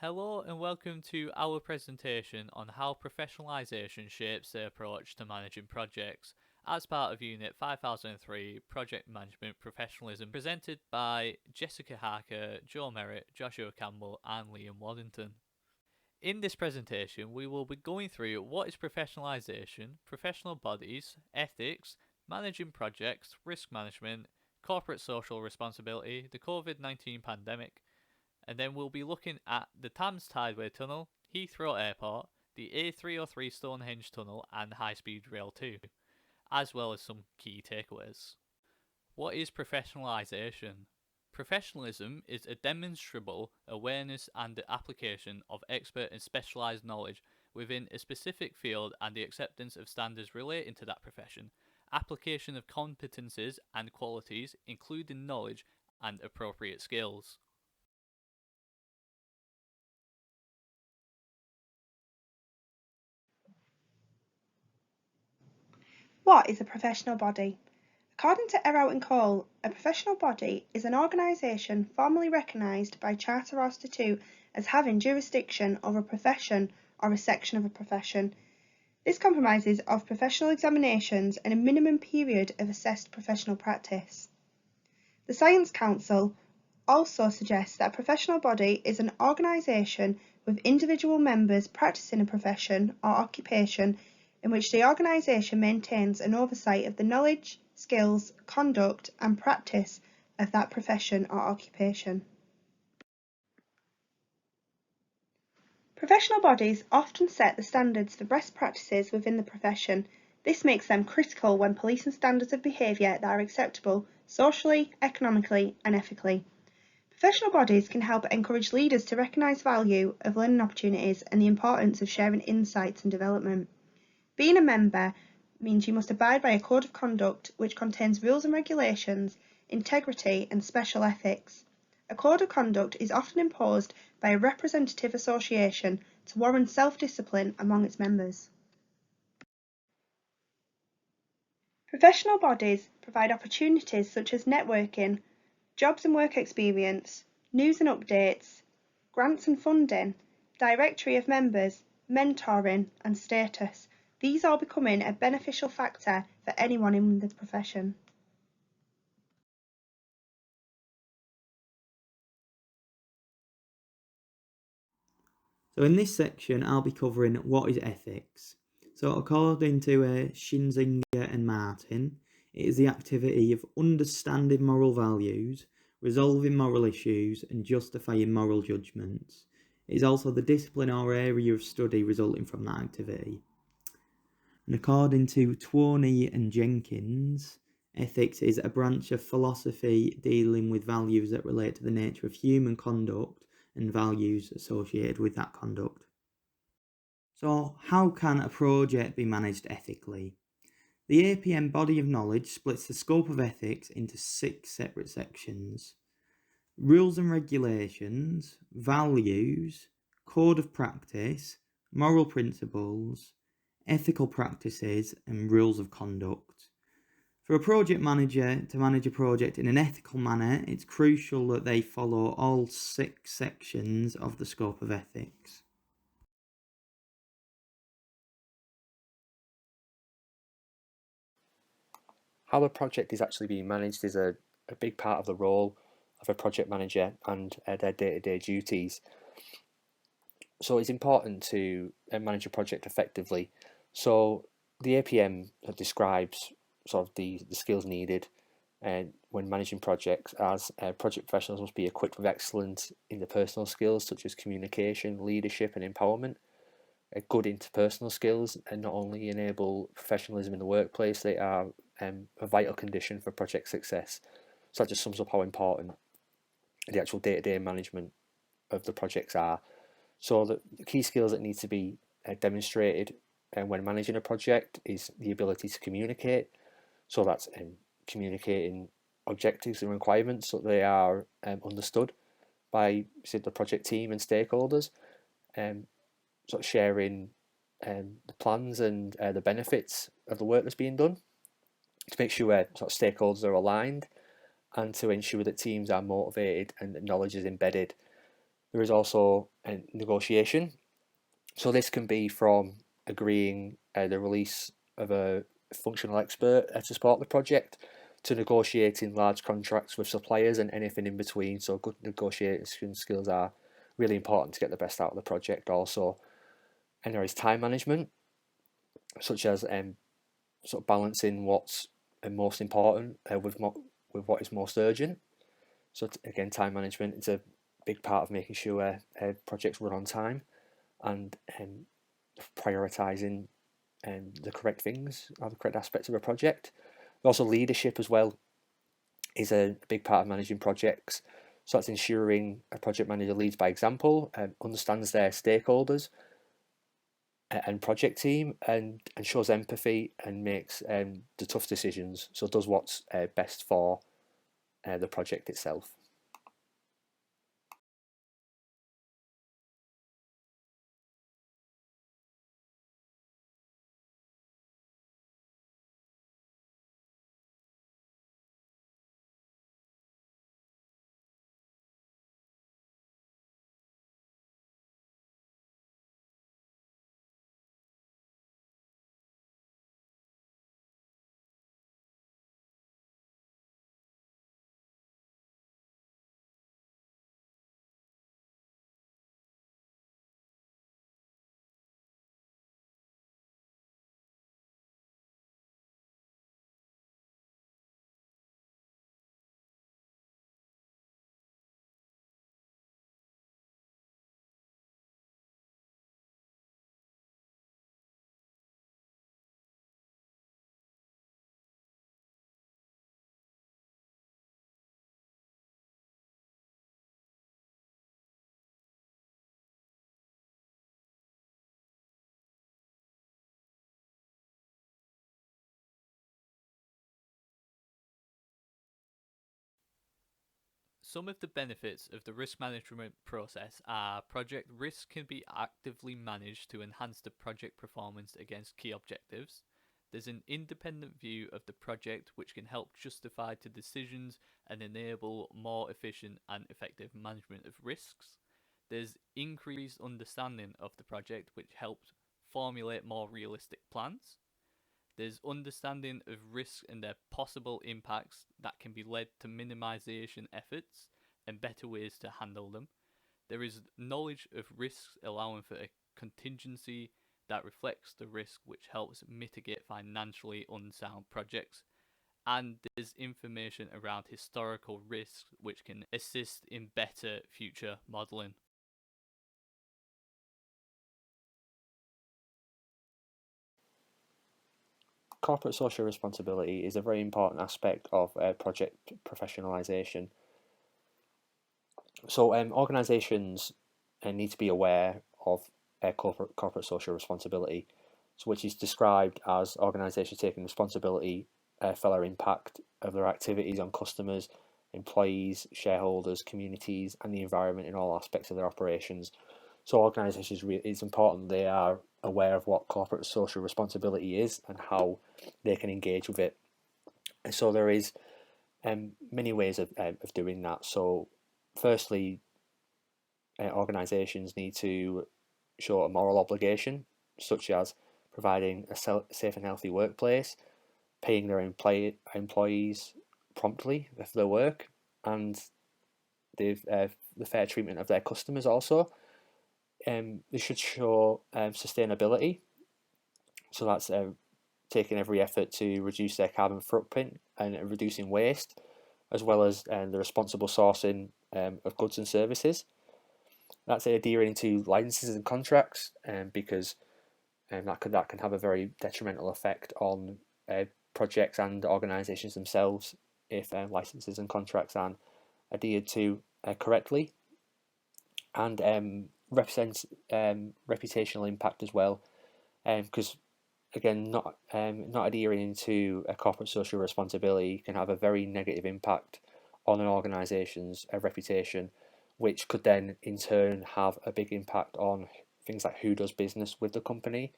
Hello and welcome to our presentation on how professionalisation shapes the approach to managing projects as part of Unit 5003 Project Management Professionalism, presented by Jessica Harker, Joe Merritt, Joshua Campbell and Liam Waddington. In this presentation we will be going through what is professionalisation, professional bodies, ethics, managing projects, risk management, corporate social responsibility, the COVID-19 pandemic, and then we'll be looking at the Thames Tideway Tunnel, Heathrow Airport, the A303 Stonehenge Tunnel, and High Speed Rail 2, as well as some key takeaways. What is professionalisation? Professionalism is a demonstrable awareness and the application of expert and specialised knowledge within a specific field and the acceptance of standards relating to that profession, application of competences and qualities, including knowledge and appropriate skills. What is a professional body? According to Erout and Cole, a professional body is an organisation formally recognised by charter or statute as having jurisdiction over a profession or a section of a profession. This comprises of professional examinations and a minimum period of assessed professional practice. The Science Council also suggests that a professional body is an organisation with individual members practising a profession or occupation in which the organisation maintains an oversight of the knowledge, skills, conduct and practice of that profession or occupation. Professional bodies often set the standards for best practices within the profession. This makes them critical when policing standards of behaviour that are acceptable socially, economically and ethically. Professional bodies can help encourage leaders to recognise value of learning opportunities and the importance of sharing insights and development. Being a member means you must abide by a code of conduct which contains rules and regulations, integrity and special ethics. A code of conduct is often imposed by a representative association to warrant self-discipline among its members. Professional bodies provide opportunities such as networking, jobs and work experience, news and updates, grants and funding, directory of members, mentoring and status. These all becoming a beneficial factor for anyone in the profession. So in this section, I'll be covering what is ethics. So according to Schinzinger and Martin, it is the activity of understanding moral values, resolving moral issues, and justifying moral judgments. It is also the discipline or area of study resulting from that activity. And according to Twarney and Jenkins, ethics is a branch of philosophy dealing with values that relate to the nature of human conduct and values associated with that conduct. So, how can a project be managed ethically? The APM body of knowledge splits the scope of ethics into 6 separate sections: rules and regulations, values, code of practice, moral principles, ethical practices, and rules of conduct. For a project manager to manage a project in an ethical manner, it's crucial that they follow all 6 sections of the scope of ethics. How a project is actually being managed is a big part of the role of a project manager and their day-to-day duties. So it's important to manage a project effectively. So the APM describes sort of the skills needed when managing projects, as project professionals must be equipped with excellent interpersonal skills such as communication, leadership and empowerment, good interpersonal skills, and not only enable professionalism in the workplace, they are a vital condition for project success. So that just sums up how important the actual day-to-day management of the projects are. So the key skills that need to be demonstrated when managing a project is the ability to communicate. So that's communicating objectives and requirements so they are understood by, say, the project team and stakeholders. Sort of sharing the plans and the benefits of the work that's being done, to make sure sort of stakeholders are aligned, and to ensure that teams are motivated and that knowledge is embedded. There is also a negotiation. So this can be from agreeing the release of a functional expert to support the project, to negotiating large contracts with suppliers and anything in between. So good negotiation skills are really important to get the best out of the project also. And there is time management, such as sort of balancing what's most important with what is most urgent. So again, time management is a big part of making sure projects run on time, and prioritising the correct things or the correct aspects of a project. Also, leadership as well is a big part of managing projects. So that's ensuring a project manager leads by example, understands their stakeholders and project team, and shows empathy and makes the tough decisions. So does what's best for the project itself. Some of the benefits of the risk management process are project risk can be actively managed to enhance the project performance against key objectives. There's an independent view of the project which can help justify to decisions and enable more efficient and effective management of risks. There's increased understanding of the project which helps formulate more realistic plans. There's understanding of risks and their possible impacts that can be led to minimization efforts and better ways to handle them. There is knowledge of risks allowing for a contingency that reflects the risk which helps mitigate financially unsound projects. And there's information around historical risks which can assist in better future modelling. Corporate social responsibility is a very important aspect of project professionalisation. So organisations need to be aware of corporate social responsibility, so which is described as organisations taking responsibility for their impact of their activities on customers, employees, shareholders, communities, and the environment in all aspects of their operations. So organisations, it's important they are aware of what corporate social responsibility is and how they can engage with it. And so there is many ways of doing that. So firstly, organisations need to show a moral obligation, such as providing a safe and healthy workplace, paying their employees promptly for their work, and the fair treatment of their customers also. They should show sustainability, so that's taking every effort to reduce their carbon footprint and reducing waste, as well as the responsible sourcing of goods and services. That's adhering to licenses and contracts, because that can have a very detrimental effect on projects and organisations themselves if licenses and contracts aren't adhered to correctly. And represents reputational impact as well, because again, not adhering to a corporate social responsibility can have a very negative impact on an organisation's reputation, which could then in turn have a big impact on things like who does business with the company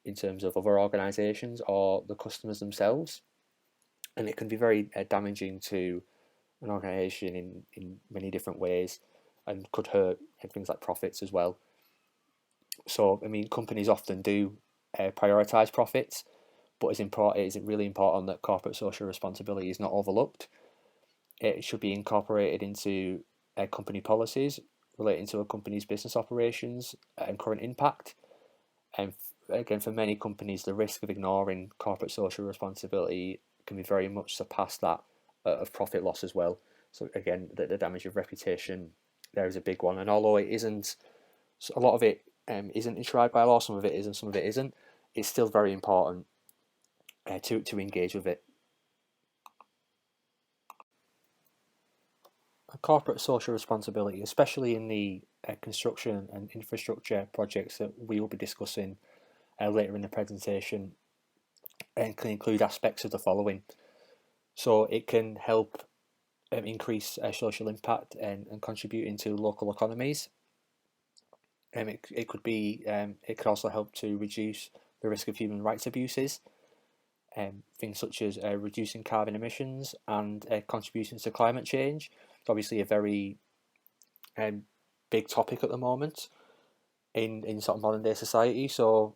in terms of other organisations or the customers themselves. And it can be very damaging to an organisation in many different ways. and could hurt things like profits as well. So, I mean, companies often do prioritise profits, but it is really important that corporate social responsibility is not overlooked. It should be incorporated into company policies relating to a company's business operations and current impact. And again, for many companies, the risk of ignoring corporate social responsibility can be very much surpass that of profit loss as well. So again, the damage of reputation there is a big one. And although it isn't, a lot of it isn't enshrined by law, some of it is and some of it isn't, it's still very important to engage with it. Corporate social responsibility, especially in the construction and infrastructure projects that we will be discussing later in the presentation, and can include aspects of the following. So it can help increase social impact and contribute into local economies. It could also help to reduce the risk of human rights abuses. Things such as reducing carbon emissions and contributing to climate change. It's obviously a very big topic at the moment in sort of modern day society. So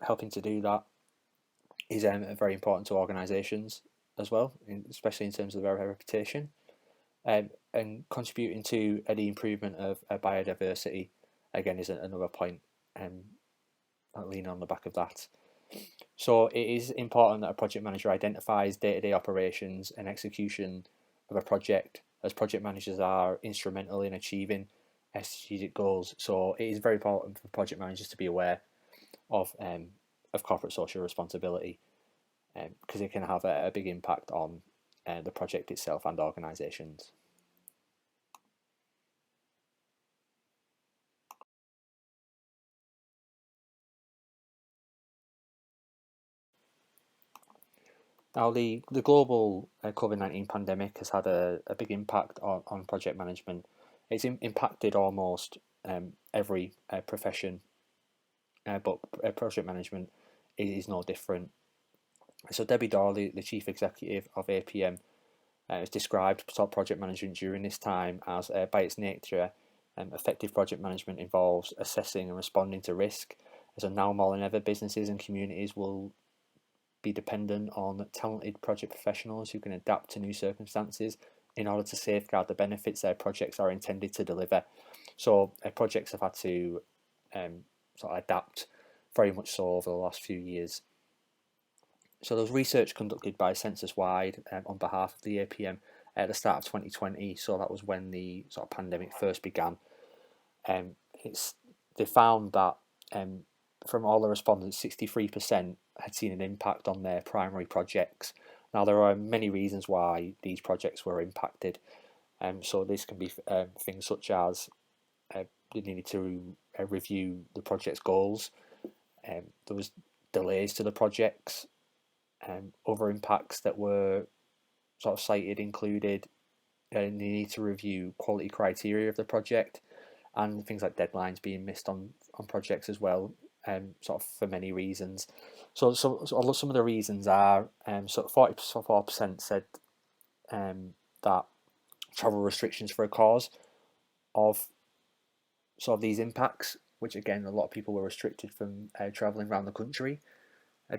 helping to do that is very important to organisations as well, especially in terms of their reputation, and contributing to the improvement of biodiversity. Again, is another point. I'll lean on the back of that. So it is important that a project manager identifies day-to-day operations and execution of a project, as project managers are instrumental in achieving strategic goals. So it is very important for project managers to be aware of corporate social responsibility, because it can have a big impact on the project itself and organisations. Now, the global COVID-19 pandemic has had a big impact on project management. It's impacted almost every profession, but project management is no different. So Debbie Dorr, the chief executive of APM, has described project management during this time as, by its nature, effective project management involves assessing and responding to risk. So now more than ever, businesses and communities will be dependent on talented project professionals who can adapt to new circumstances in order to safeguard the benefits their projects are intended to deliver. So projects have had to sort of adapt very much so over the last few years. So there was research conducted by Census Wide on behalf of the APM at the start of 2020. So that was when the sort of pandemic first began. They found that from all the respondents, 63% had seen an impact on their primary projects. Now, there are many reasons why these projects were impacted. So this can be things such as they needed to review the project's goals. There was delays to the projects. Other impacts that were sort of cited included they need to review quality criteria of the project, and things like deadlines being missed on projects as well. Sort of for many reasons. So some of the reasons are sort of 44% said that travel restrictions for a cause of sort of these impacts, which again a lot of people were restricted from travelling around the country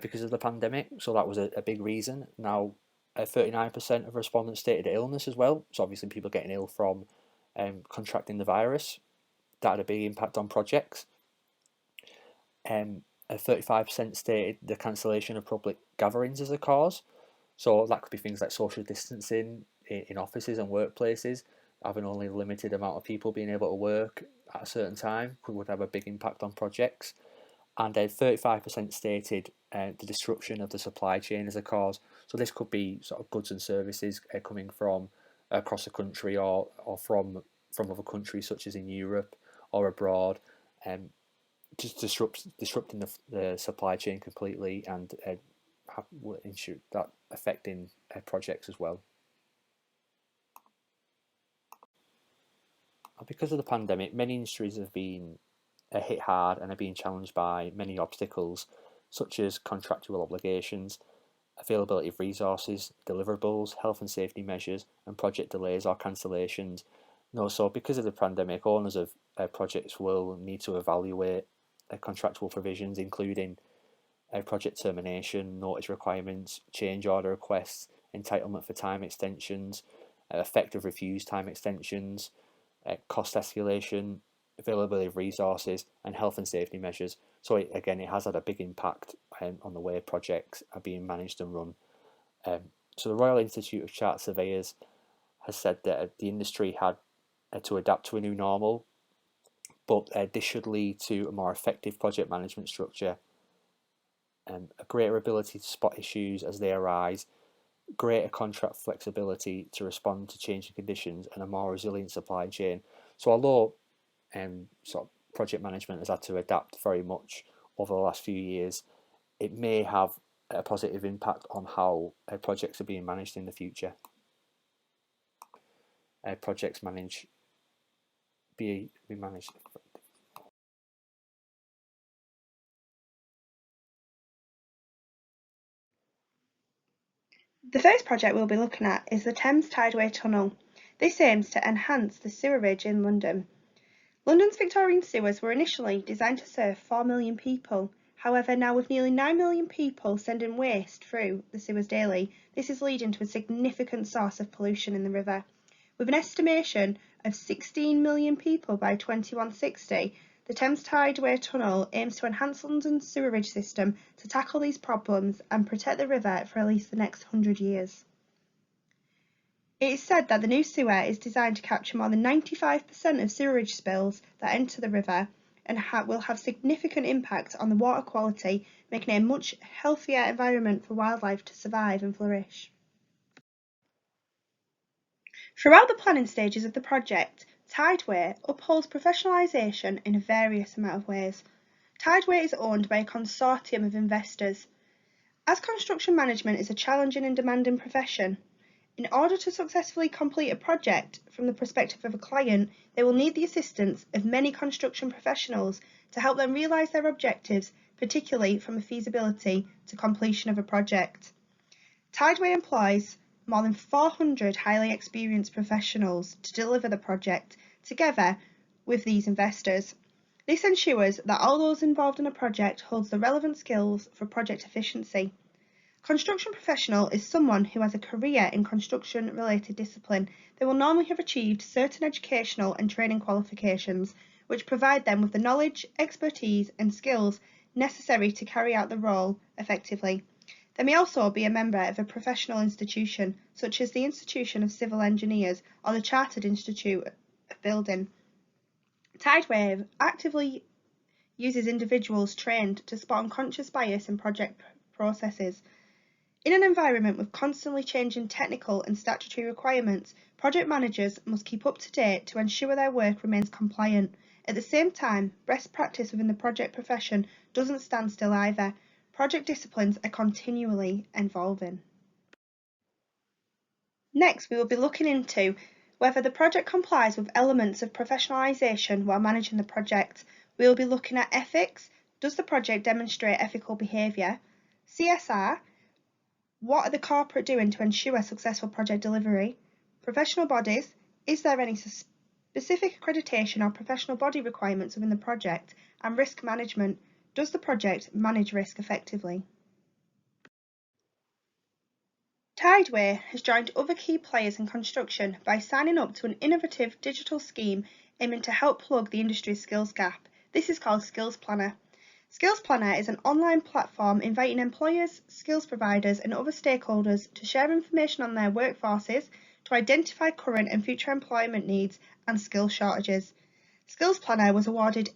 because of the pandemic. So that was a big reason. Now 39% of respondents stated illness as well. So obviously people getting ill from contracting the virus. That had a big impact on projects. 35% stated the cancellation of public gatherings as a cause. So that could be things like social distancing in offices and workplaces, having only a limited amount of people being able to work at a certain time would have a big impact on projects. And then 35% stated the disruption of the supply chain as a cause. So this could be sort of goods and services coming from across the country or from other countries such as in Europe or abroad. Just disrupting the supply chain completely and ensure that affecting projects as well. Because of the pandemic, many industries have been hit hard and are being challenged by many obstacles, such as contractual obligations, availability of resources, deliverables, health and safety measures, and project delays or cancellations. No, so because of the pandemic, owners of projects will need to evaluate contractual provisions, including project termination, notice requirements, change order requests, entitlement for time extensions, effect of refused time extensions, cost escalation, availability of resources, and health and safety measures. So again, it has had a big impact on the way projects are being managed and run. So the Royal Institute of Chartered Surveyors has said that the industry had to adapt to a new normal, but this should lead to a more effective project management structure, a greater ability to spot issues as they arise, greater contract flexibility to respond to changing conditions, and a more resilient supply chain. So although sort of project management has had to adapt very much over the last few years, it may have a positive impact on how projects are being managed in the future. Projects be managed. The first project we'll be looking at is the Thames Tideway Tunnel. This aims to enhance the sewerage in London. London's Victorian sewers were initially designed to serve 4 million people. However, now with nearly 9 million people sending waste through the sewers daily, this is leading to a significant source of pollution in the river. With an estimation of 16 million people by 2160, the Thames Tideway Tunnel aims to enhance London's sewerage system to tackle these problems and protect the river for at least the next 100 years. It is said that the new sewer is designed to capture more than 95% of sewerage spills that enter the river and will have significant impact on the water quality, making it a much healthier environment for wildlife to survive and flourish. Throughout the planning stages of the project, Tideway upholds professionalisation in a various amount of ways. Tideway is owned by a consortium of investors. As construction management is a challenging and demanding profession, in order to successfully complete a project from the perspective of a client, they will need the assistance of many construction professionals to help them realise their objectives, particularly from a feasibility to completion of a project. Tideway employs more than 400 highly experienced professionals to deliver the project together with these investors. This ensures that all those involved in a project holds the relevant skills for project efficiency. Construction professional is someone who has a career in construction-related discipline. They will normally have achieved certain educational and training qualifications, which provide them with the knowledge, expertise, and skills necessary to carry out the role effectively. They may also be a member of a professional institution, such as the Institution of Civil Engineers or the Chartered Institute of Building. Tideway actively uses individuals trained to spot unconscious bias in project processes. In an environment with constantly changing technical and statutory requirements, project managers must keep up to date to ensure their work remains compliant. At the same time, best practice within the project profession doesn't stand still either. Project disciplines are continually evolving. Next, we will be looking into whether the project complies with elements of professionalisation while managing the project. We will be looking at ethics. Does the project demonstrate ethical behaviour? CSR. What are the corporate doing to ensure successful project delivery? Professional bodies. Is there any specific accreditation or professional body requirements within the project? And risk management. Does the project manage risk effectively? Tideway has joined other key players in construction by signing up to an innovative digital scheme aiming to help plug the industry's skills gap. This is called Skills Planner. Skills Planner is an online platform inviting employers, skills providers and other stakeholders to share information on their workforces, to identify current and future employment needs and skill shortages. Skills Planner was awarded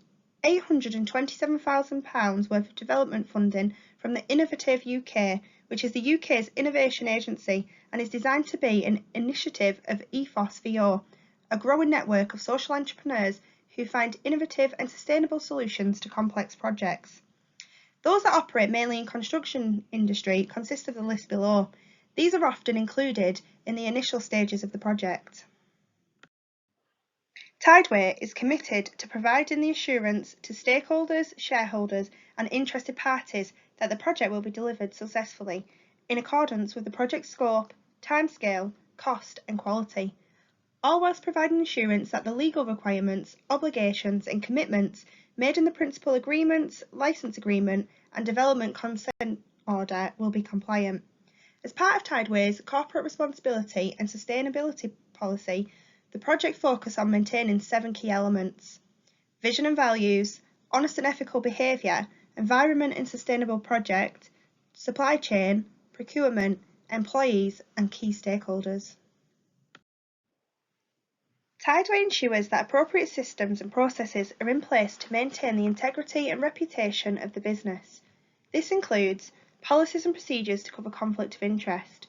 £827,000 worth of development funding from the Innovative UK, which is the UK's innovation agency and is designed to be an initiative of Ethos VO, a growing network of social entrepreneurs who find innovative and sustainable solutions to complex projects. Those that operate mainly in construction industry consist of the list below. These are often included in the initial stages of the project. Tideway is committed to providing the assurance to stakeholders, shareholders and interested parties that the project will be delivered successfully in accordance with the project scope, timescale, cost and quality. all whilst providing assurance that the legal requirements, obligations and commitments made in the principal agreements, licence agreement and development consent order will be compliant. As part of Tideway's corporate responsibility and sustainability policy, the project focused on maintaining 7 key elements: vision and values, honest and ethical behaviour, environment and sustainable project, supply chain, procurement, employees and key stakeholders. Tideway ensures that appropriate systems and processes are in place to maintain the integrity and reputation of the business. This includes policies and procedures to cover conflict of interest.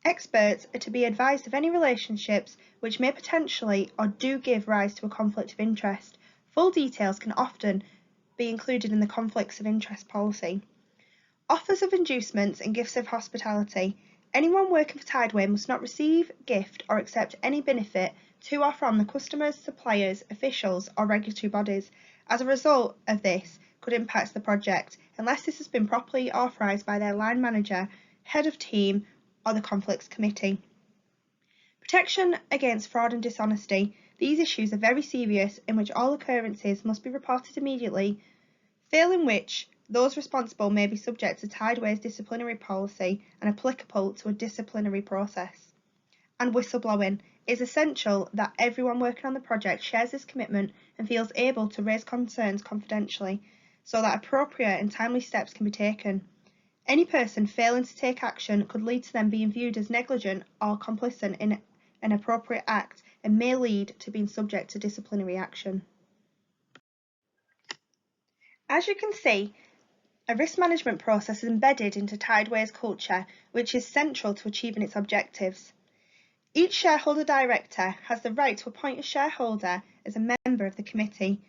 Experts are to be advised of any relationships which may potentially or do give rise to a conflict of interest. Full details can often be included in the conflicts of interest policy. Offers of inducements and gifts of hospitality. Anyone working for Tideway must not receive, gift or accept any benefit to or from the customers, suppliers, officials or regulatory bodies. As a result of this, could impact the project unless this has been properly authorised by their line manager, head of team or the conflicts committee. Protection against fraud and dishonesty. These issues are very serious, in which all occurrences must be reported immediately, failing which those responsible may be subject to Tideway's disciplinary policy and applicable to a disciplinary process. And whistleblowing. It is essential that everyone working on the project shares this commitment and feels able to raise concerns confidentially, so that appropriate and timely steps can be taken. Any person failing to take action could lead to them being viewed as negligent or complicit in an appropriate act and may lead to being subject to disciplinary action. As you can see, a risk management process is embedded into Tideway's culture, which is central to achieving its objectives. Each shareholder director has the right to appoint a shareholder as a member of the committee.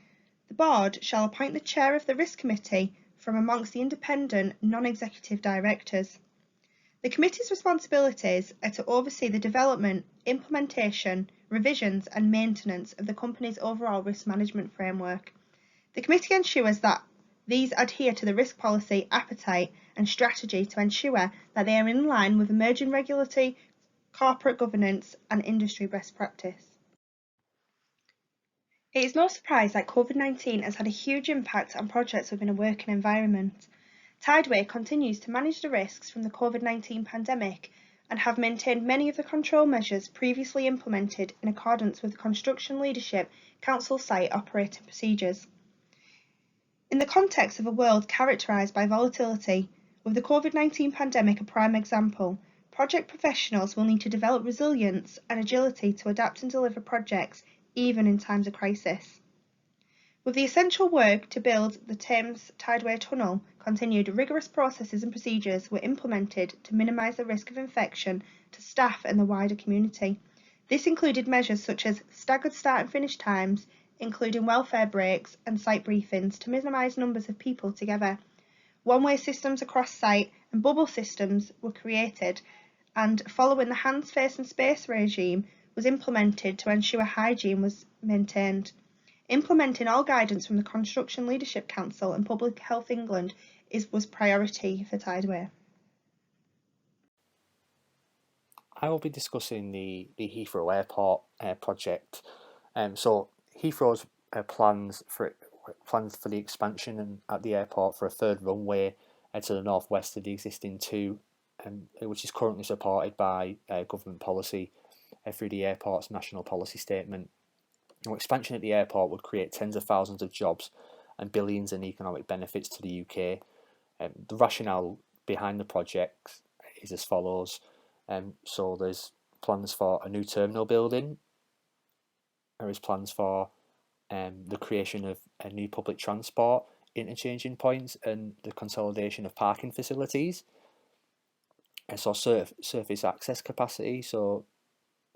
The board shall appoint the chair of the risk committee from amongst the independent non-executive directors. The committee's responsibilities are to oversee the development, implementation, revisions and maintenance of the company's overall risk management framework. The committee ensures that these adhere to the risk policy, appetite and strategy to ensure that they are in line with emerging regulatory, corporate governance and industry best practice. It is no surprise that COVID-19 has had a huge impact on projects within a working environment. Tideway continues to manage the risks from the COVID-19 pandemic and have maintained many of the control measures previously implemented in accordance with the Construction Leadership Council site operating procedures. In the context of a world characterised by volatility, with the COVID-19 pandemic a prime example, project professionals will need to develop resilience and agility to adapt and deliver projects even in times of crisis. With the essential work to build the Thames Tideway Tunnel continued, rigorous processes and procedures were implemented to minimise the risk of infection to staff and the wider community. This included measures such as staggered start and finish times, including welfare breaks and site briefings to minimise numbers of people together. One-way systems across site and bubble systems were created, and following the hands, face and space regime was implemented to ensure hygiene was maintained. Implementing all guidance from the Construction Leadership Council and Public Health England was priority for Tideway. I will be discussing the Heathrow Airport project. So Heathrow's plans for the expansion at the airport for a third runway to the northwest of the existing two, which is currently supported by government policy through the airport's national policy statement. Now, expansion at the airport would create tens of thousands of jobs and billions in economic benefits to the UK. The rationale behind the project is as follows. So there's plans for a new terminal building. There is plans for the creation of a new public transport interchanging points and the consolidation of parking facilities. So surface access capacity, so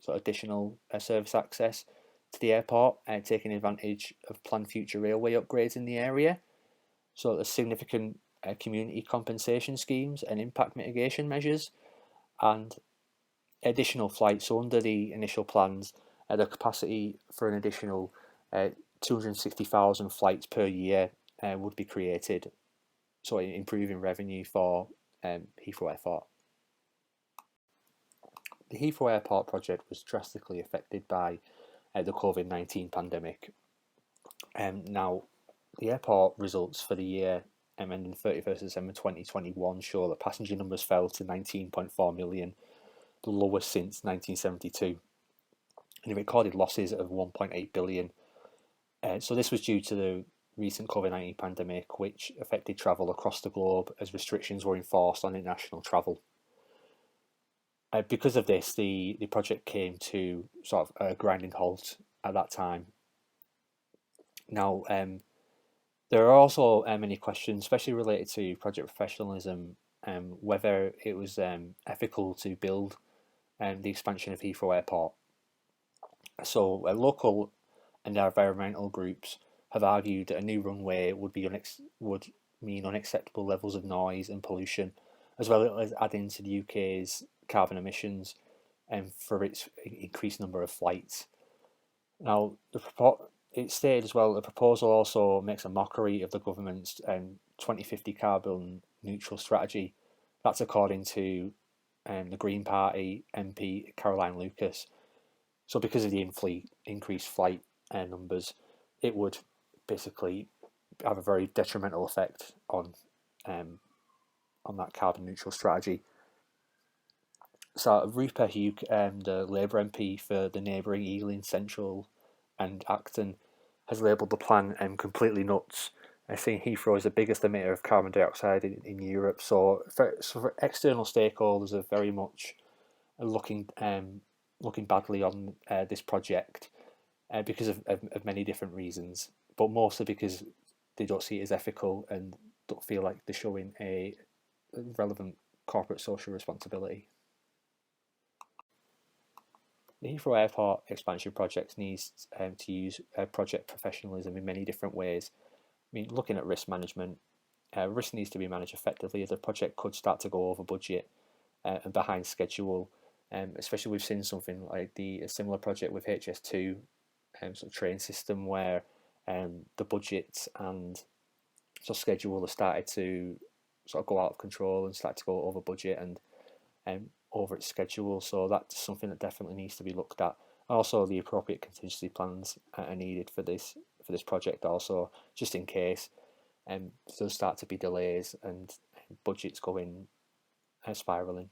additional service access to the airport, taking advantage of planned future railway upgrades in the area. So there's significant community compensation schemes and impact mitigation measures, and additional flights. So under the initial plans, the capacity for an additional 260,000 flights per year would be created, so improving revenue for Heathrow Airport. the Heathrow Airport project was drastically affected by the COVID-19 pandemic. Now, the airport results for the year ending 31st December 2021 show that passenger numbers fell to 19.4 million, the lowest since 1972, and it recorded losses of 1.8 billion. So this was due to the recent COVID-19 pandemic, which affected travel across the globe as restrictions were enforced on international travel. Because of this, the project came to sort of a grinding halt at that time. Now, there are also many questions, especially related to project professionalism, whether it was ethical to build the expansion of Heathrow Airport. So, local and environmental groups have argued that a new runway would mean unacceptable levels of noise and pollution, as well as adding to the UK's carbon emissions for its increased number of flights. Now, it stated as well, the proposal also makes a mockery of the government's 2050 carbon neutral strategy. That's according to the Green Party MP Caroline Lucas. So because of the increased flight numbers, it would basically have a very detrimental effect on that carbon neutral strategy. So Rupert Hugh, the Labour MP for the neighbouring Ealing Central and Acton, has labelled the plan completely nuts, saying Heathrow is the biggest emitter of carbon dioxide in Europe. So for external stakeholders are very much looking badly on this project because of many different reasons, but mostly because they don't see it as ethical and don't feel like they're showing a relevant corporate social responsibility. The Heathrow Airport expansion project needs to use project professionalism in many different ways. I mean, looking at risk management, risk needs to be managed effectively as the project could start to go over budget and behind schedule. Especially we've seen something like a similar project with HS2, sort of train system where the budget and sort of schedule have started to sort of go out of control and start to go over budget and over its schedule. So that's something that definitely needs to be looked at. Also, the appropriate contingency plans are needed for this project also, just in case there'll start to be delays and budgets going spiralling.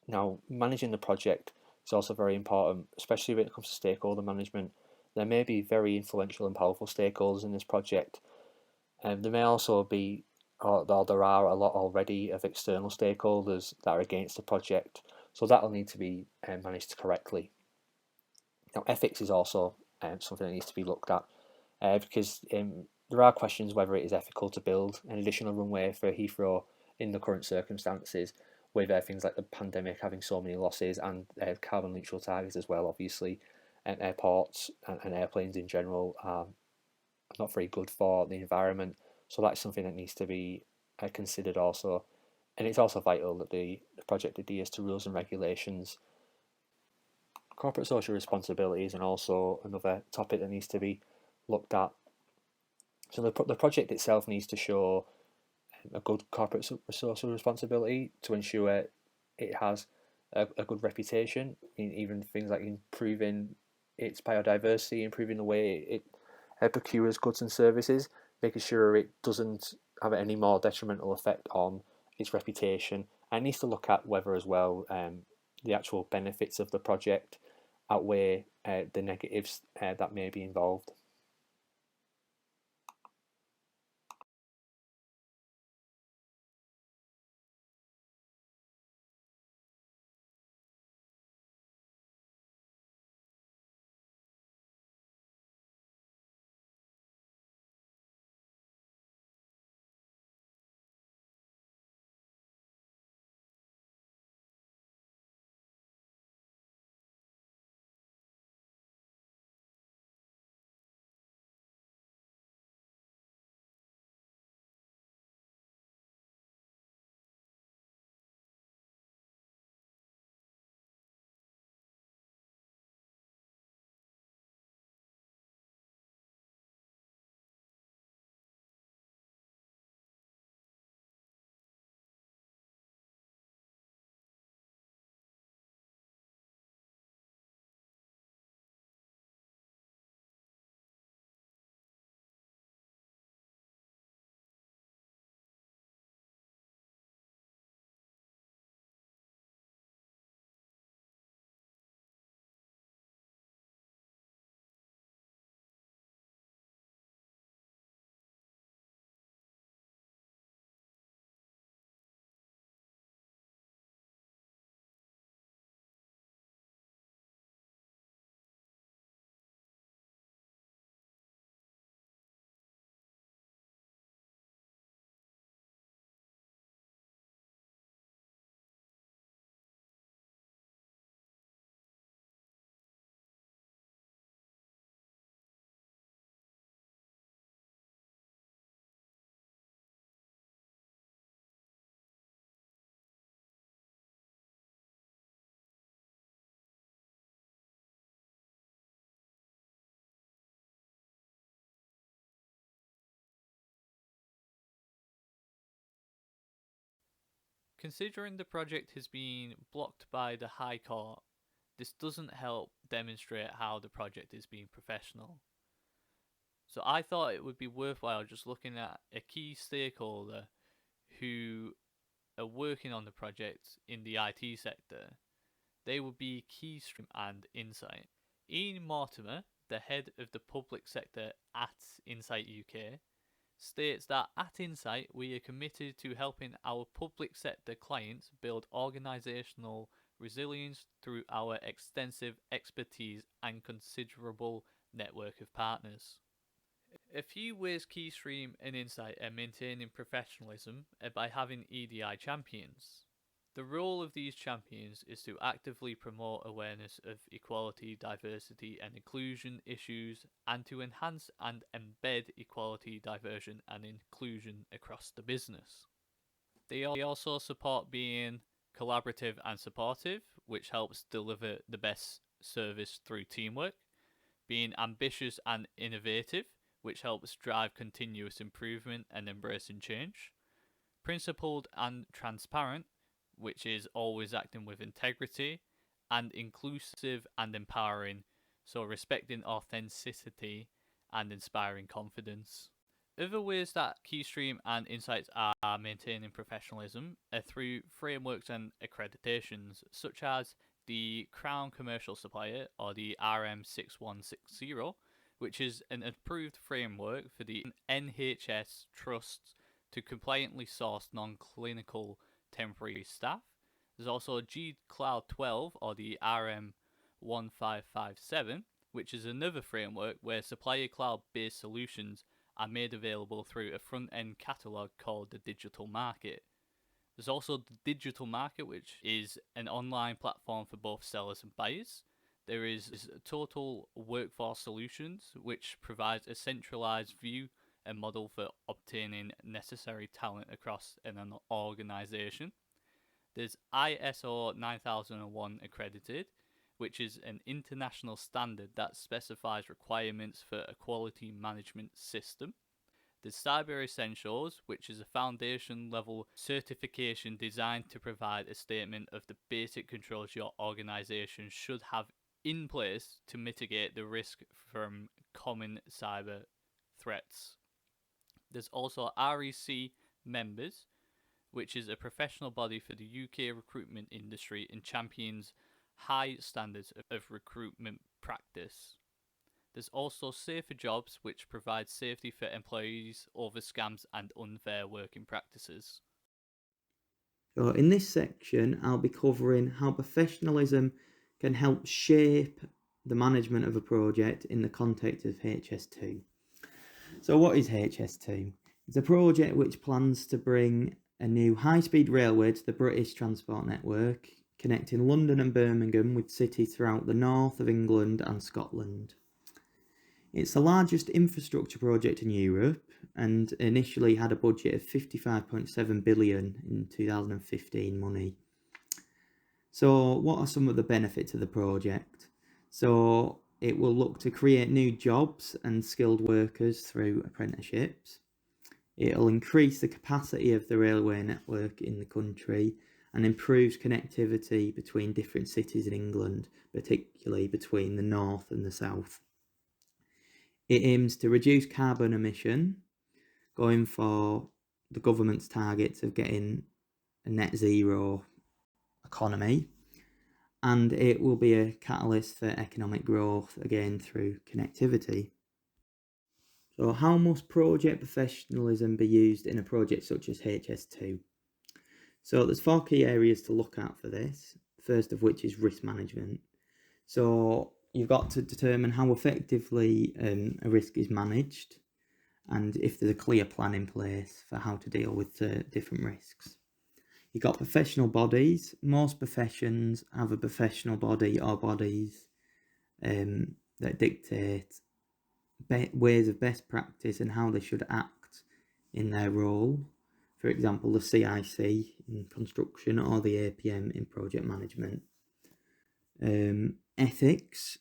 Now, managing the project is also very important, especially when it comes to stakeholder management. There may be very influential and powerful stakeholders in this project. There may also be, or there are a lot already of external stakeholders that are against the project, so that will need to be managed correctly. Now, ethics is also something that needs to be looked at because there are questions whether it is ethical to build an additional runway for Heathrow in the current circumstances, with things like the pandemic having so many losses and carbon neutral targets as well. Obviously, airports and airplanes in general are not very good for the environment, so that's something that needs to be considered also. And it's also vital that the project adheres to rules and regulations. Corporate social responsibilities and also another topic that needs to be looked at. So the project itself needs to show a good corporate social responsibility to ensure it has a good reputation, even things like improving its biodiversity, improving the way it procures goods and services, making sure it doesn't have any more detrimental effect on its reputation. And it needs to look at whether as well the actual benefits of the project outweigh the negatives that may be involved. Considering the project has been blocked by the High Court, this doesn't help demonstrate how the project is being professional. So I thought it would be worthwhile just looking at a key stakeholder who are working on the project in the IT sector. They would be Keystream and Insight. Ian Mortimer, the head of the public sector at Insight UK, states that at Insight we are committed to helping our public sector clients build organisational resilience through our extensive expertise and considerable network of partners. A few ways Keystream and Insight are maintaining professionalism are by having EDI champions. The role of these champions is to actively promote awareness of equality, diversity and inclusion issues and to enhance and embed equality, diversity and inclusion across the business. They also support being collaborative and supportive, which helps deliver the best service through teamwork, being ambitious and innovative, which helps drive continuous improvement and embracing change, principled and transparent, which is always acting with integrity, and inclusive and empowering, so respecting authenticity and inspiring confidence. Other ways that Keystream and Insights are maintaining professionalism are through frameworks and accreditations, such as the Crown Commercial Supplier, or the RM6160, which is an approved framework for the NHS trusts to compliantly source non-clinical temporary staff. There's also G-Cloud 12, or the RM1557, which is another framework where supplier cloud-based solutions are made available through a front-end catalogue called the Digital Market. There's also the Digital Market, which is an online platform for both sellers and buyers. There is Total Workforce Solutions, which provides a centralized view and model for obtaining necessary talent across an organization. There's ISO 9001 accredited, which is an international standard that specifies requirements for a quality management system. There's Cyber Essentials, which is a foundation level certification designed to provide a statement of the basic controls your organization should have in place to mitigate the risk from common cyber threats. There's also REC Members, which is a professional body for the UK recruitment industry and champions high standards of recruitment practice. There's also Safer Jobs, which provides safety for employees over scams and unfair working practices. So in this section, I'll be covering how professionalism can help shape the management of a project in the context of HS2. So what is HS2? It's a project which plans to bring a new high-speed railway to the British transport network, connecting London and Birmingham with cities throughout the north of England and Scotland. It's the largest infrastructure project in Europe and initially had a budget of 55.7 billion in 2015 money. So what are some of the benefits of the project? So it will look to create new jobs and skilled workers through apprenticeships. It'll increase the capacity of the railway network in the country and improves connectivity between different cities in England, particularly between the north and the south. It aims to reduce carbon emission, going for the government's targets of getting a net zero economy, and it will be a catalyst for economic growth, again through connectivity. So how must project professionalism be used in a project such as HS2? So there's 4 key areas to look at for this, first of which is risk management. So you've got to determine how effectively a risk is managed and if there's a clear plan in place for how to deal with different risks. You've got professional bodies. Most professions have a professional body or bodies that dictate ways of best practice and how they should act in their role. For example, the CIC in construction or the APM in project management. Ethics.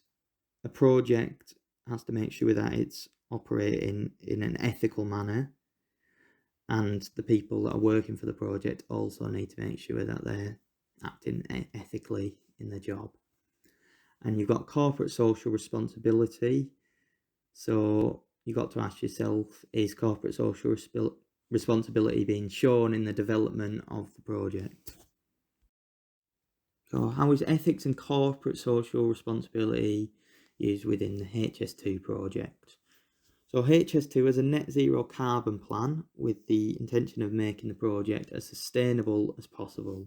A project has to make sure that it's operating in an ethical manner. and the people that are working for the project also need to make sure that they're acting ethically in their job. And you've got corporate social responsibility. So you've got to ask yourself, is corporate social responsibility being shown in the development of the project? So how is ethics and corporate social responsibility used within the HS2 project? So HS2 has a net zero carbon plan with the intention of making the project as sustainable as possible.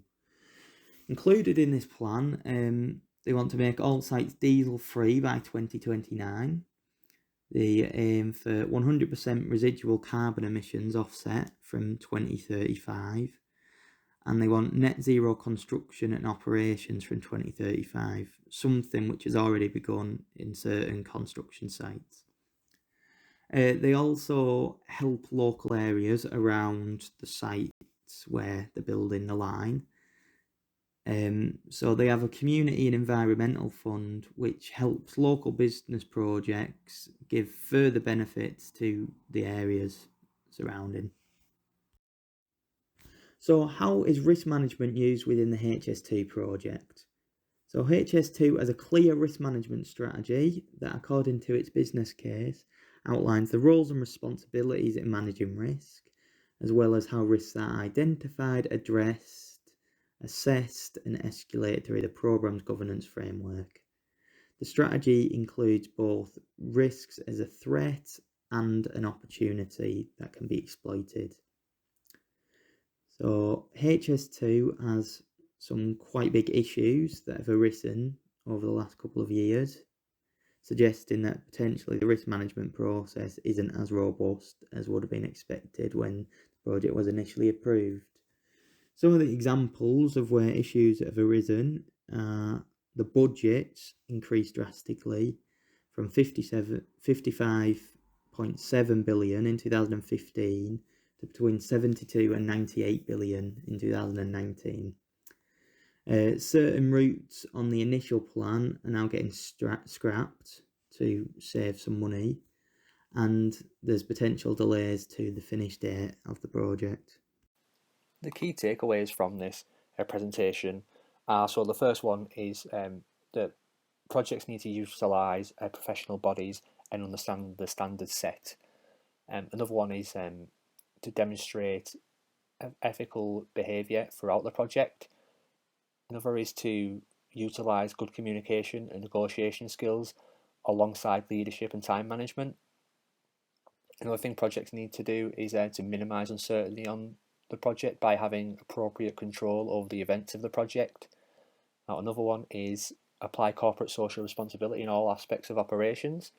Included in this plan, they want to make all sites diesel free by 2029. They aim for 100% residual carbon emissions offset from 2035. And they want net zero construction and operations from 2035, something which has already begun in certain construction sites. They also help local areas around the sites where they're building the line. So they have a community and environmental fund which helps local business projects give further benefits to the areas surrounding. So how is risk management used within the HS2 project? So HS2 has a clear risk management strategy that, according to its business case, outlines the roles and responsibilities in managing risk, as well as how risks are identified, addressed, assessed and escalated through the programme's governance framework. The strategy includes both risks as a threat and an opportunity that can be exploited. So HS2 has some quite big issues that have arisen over the last couple of years, suggesting that potentially the risk management process isn't as robust as would have been expected when the project was initially approved. Some of the examples of where issues have arisen are the budget increased drastically from 55.7 billion in 2015 to between 72 and 98 billion in 2019. Certain routes on the initial plan are now getting scrapped to save some money, and there's potential delays to the finish date of the project. The key takeaways from this presentation are, so the first one is that projects need to utilise professional bodies and understand the standards set. Another one is to demonstrate ethical behaviour throughout the project. Another is to utilise good communication and negotiation skills alongside leadership and time management. Another thing projects need to do is to minimise uncertainty on the project by having appropriate control over the events of the project. Now, another one is apply corporate social responsibility in all aspects of operations.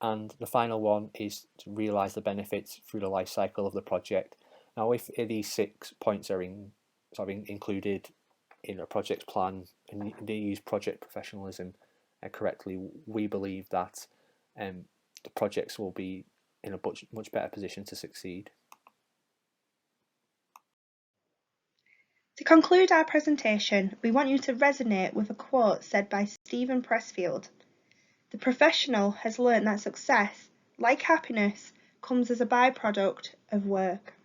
And the final one is to realise the benefits through the life cycle of the project. Now, if these 6 points are included in a project plan and they use project professionalism correctly, we believe that the projects will be in a much better position to succeed. To conclude our presentation, we want you to resonate with a quote said by Stephen Pressfield. The professional has learnt that success, like happiness, comes as a byproduct of work.